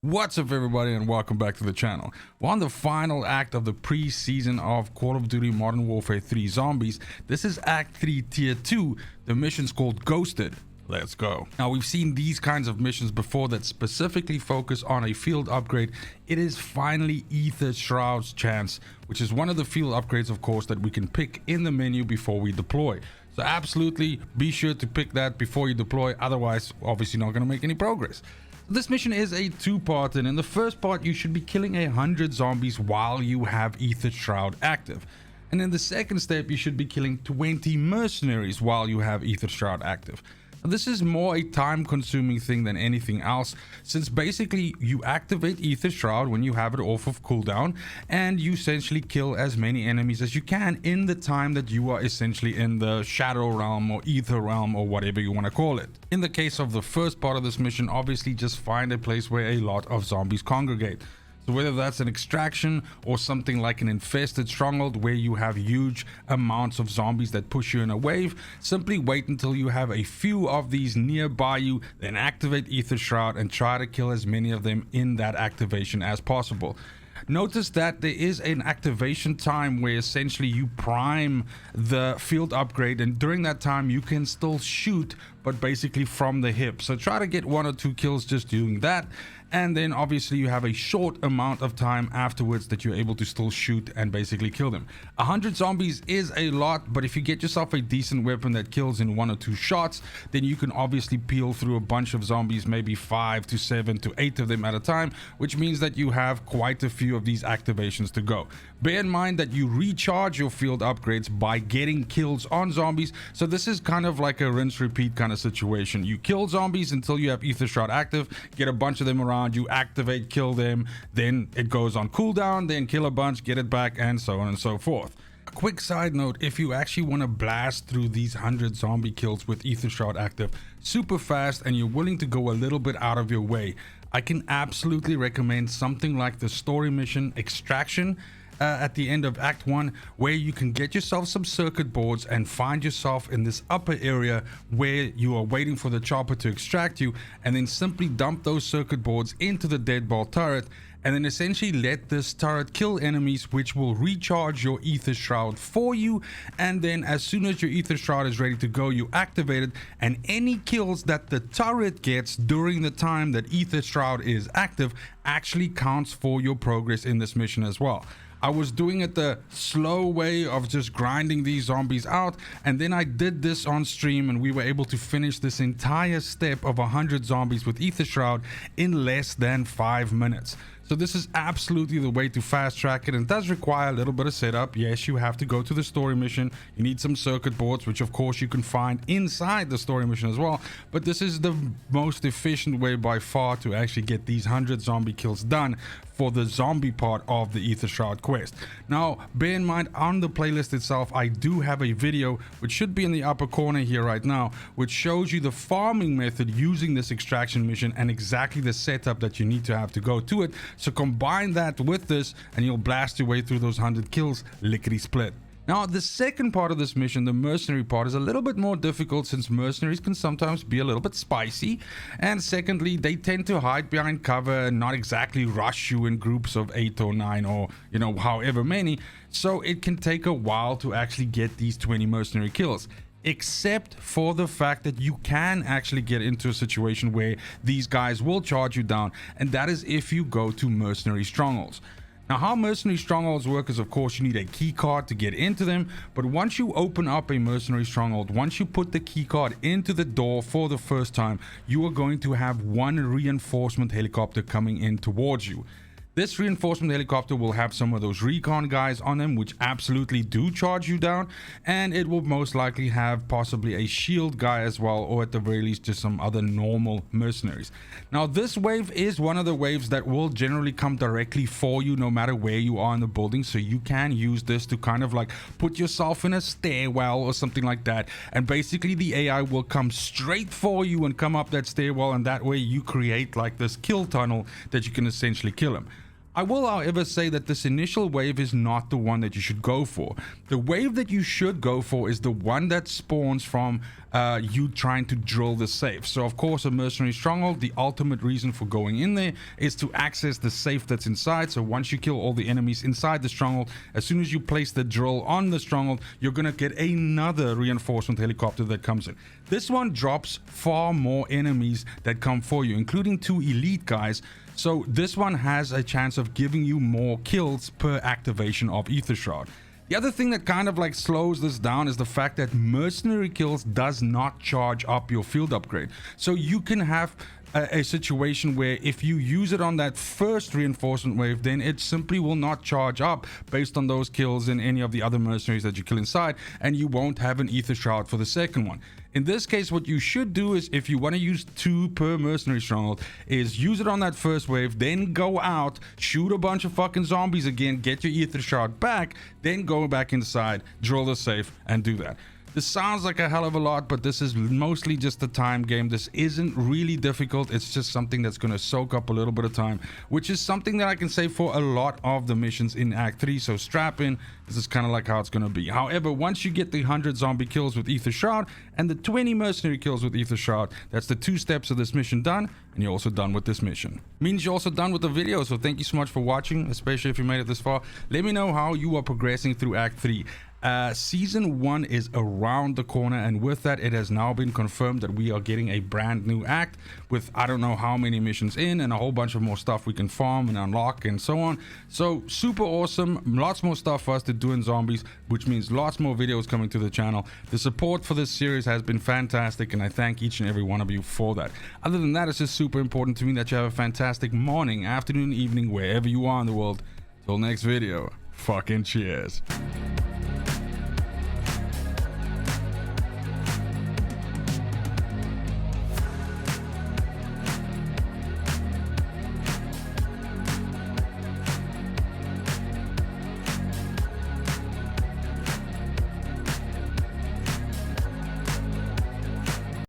What's up everybody and welcome back to the channel. We're on the final act of the pre-season of Call of Duty Modern Warfare 3 Zombies. This is Act 3 Tier 2. The mission's called Ghosted. Let's go. Now, we've seen these kinds of missions before that specifically focus on a field upgrade. It is finally Ether Shroud's chance, which is one of the field upgrades, of course, that we can pick in the menu before we deploy. So absolutely be sure to pick that before you deploy, otherwise obviously not going to make any progress. This mission is a two-part, and in the first part you should be killing 100 zombies while you have Ether Shroud active. And in the second step you should be killing 20 mercenaries while you have Ether Shroud active. Now, this is more a time-consuming thing than anything else, since basically you activate Ether Shroud when you have it off of cooldown, and you essentially kill as many enemies as you can in the time that you are essentially in the Shadow Realm or Ether Realm or whatever you want to call it. In the case of the first part of this mission, obviously just find a place where a lot of zombies congregate. So whether that's an extraction or something like an infested stronghold where you have huge amounts of zombies that push you in a wave, simply wait until you have a few of these nearby you, then activate Ether Shroud and try to kill as many of them in that activation as possible. Notice that there is an activation time where essentially you prime the field upgrade, and during that time you can still shoot, but basically from the hip. So try to get 1 or 2 kills just doing that, and then obviously you have a short amount of time afterwards that you're able to still shoot and basically kill them. 100 zombies is a lot, but if you get yourself a decent weapon that kills in 1 or 2 shots, then you can obviously peel through a bunch of zombies, maybe 5 to 7 to 8 of them at a time, which means that you have quite a few of these activations to go. Bear in mind that you recharge your field upgrades by getting kills on zombies, so this is kind of like a rinse repeat kind of situation. You kill zombies until you have Ether Shroud active, get a bunch of them around, you activate, kill them, then it goes on cooldown, then kill a bunch, get it back, and so on and so forth. A quick side note, if you actually want to blast through these 100 zombie kills with Ether Shroud active super fast and you're willing to go a little bit out of your way, I can absolutely recommend something like the story mission Extraction at the end of Act 1, where you can get yourself some circuit boards and find yourself in this upper area where you are waiting for the chopper to extract you, and then simply dump those circuit boards into the deadbolt turret, and then essentially let this turret kill enemies, which will recharge your Ether Shroud for you. And then as soon as your Ether Shroud is ready to go, you activate it, and any kills that the turret gets during the time that Ether Shroud is active actually counts for your progress in this mission as well. I was doing it the slow way of just grinding these zombies out, and then I did this on stream and we were able to finish this entire step of 100 zombies with Ether Shroud in less than 5 minutes. So this is absolutely the way to fast track it, and it does require a little bit of setup. Yes, you have to go to the story mission. You need some circuit boards, which of course you can find inside the story mission as well. But this is the most efficient way by far to actually get these 100 zombie kills done for the zombie part of the Ether Shroud quest. Now, bear in mind, on the playlist itself, I do have a video, which should be in the upper corner here right now, which shows you the farming method using this extraction mission and exactly the setup that you need to have to go to it. So combine that with this and you'll blast your way through those 100 kills lickety split. Now, the second part of this mission, the mercenary part, is a little bit more difficult since mercenaries can sometimes be a little bit spicy. And secondly, they tend to hide behind cover and not exactly rush you in groups of 8 or 9 or, however many. So it can take a while to actually get these 20 mercenary kills. Except for the fact that you can actually get into a situation where these guys will charge you down, and that is if you go to mercenary strongholds. Now, how mercenary strongholds work is, of course, you need a key card to get into them, but once you open up a mercenary stronghold, once you put the key card into the door for the first time, you are going to have one reinforcement helicopter coming in towards you. This reinforcement helicopter will have some of those recon guys on them, which absolutely do charge you down, and it will most likely have possibly a shield guy as well, or at the very least just some other normal mercenaries. Now, this wave is one of the waves that will generally come directly for you no matter where you are in the building, so you can use this to kind of like put yourself in a stairwell or something like that, and basically the AI will come straight for you and come up that stairwell, and that way you create like this kill tunnel that you can essentially kill him. I will, however, say that this initial wave is not the one that you should go for. The wave that you should go for is the one that spawns from you trying to drill the safe. So, of course, a mercenary stronghold, the ultimate reason for going in there is to access the safe that's inside. So once you kill all the enemies inside the stronghold, as soon as you place the drill on the stronghold, you're going to get another reinforcement helicopter that comes in. This one drops far more enemies that come for you, including 2 elite guys. So this one has a chance of giving you more kills per activation of Ether Shroud. The other thing that kind of like slows this down is the fact that mercenary kills does not charge up your field upgrade. So you can have a situation where if you use it on that first reinforcement wave, then it simply will not charge up based on those kills in any of the other mercenaries that you kill inside, and you won't have an Ether Shroud for the second one. In this case, what you should do is, if you want to use 2 per mercenary stronghold, is use it on that first wave, then go out, shoot a bunch of fucking zombies again, get your Ether Shroud back, then go back inside, drill the safe, and do that. This sounds like a hell of a lot, but this is mostly just a time game. This isn't really difficult. It's just something that's going to soak up a little bit of time, which is something that I can say for a lot of the missions in Act 3. So strap in. This is kind of like how it's going to be. However, once you get the 100 zombie kills with Ether Shroud and the 20 mercenary kills with Ether Shroud, that's the 2 steps of this mission done, and you're also done with this mission. Means you're also done with the video. So thank you so much for watching, especially if you made it this far. Let me know how you are progressing through Act 3. Season 1 is around the corner, and with that, it has now been confirmed that we are getting a brand new act with I don't know how many missions in and a whole bunch of more stuff we can farm and unlock and so on. So super awesome, lots more stuff for us to do in zombies, which means lots more videos coming to the channel. The support for this series has been fantastic, and I thank each and every one of you for that. Other than that, it's just super important to me that you have a fantastic morning, afternoon, evening, wherever you are in the world. Till next video, fucking cheers.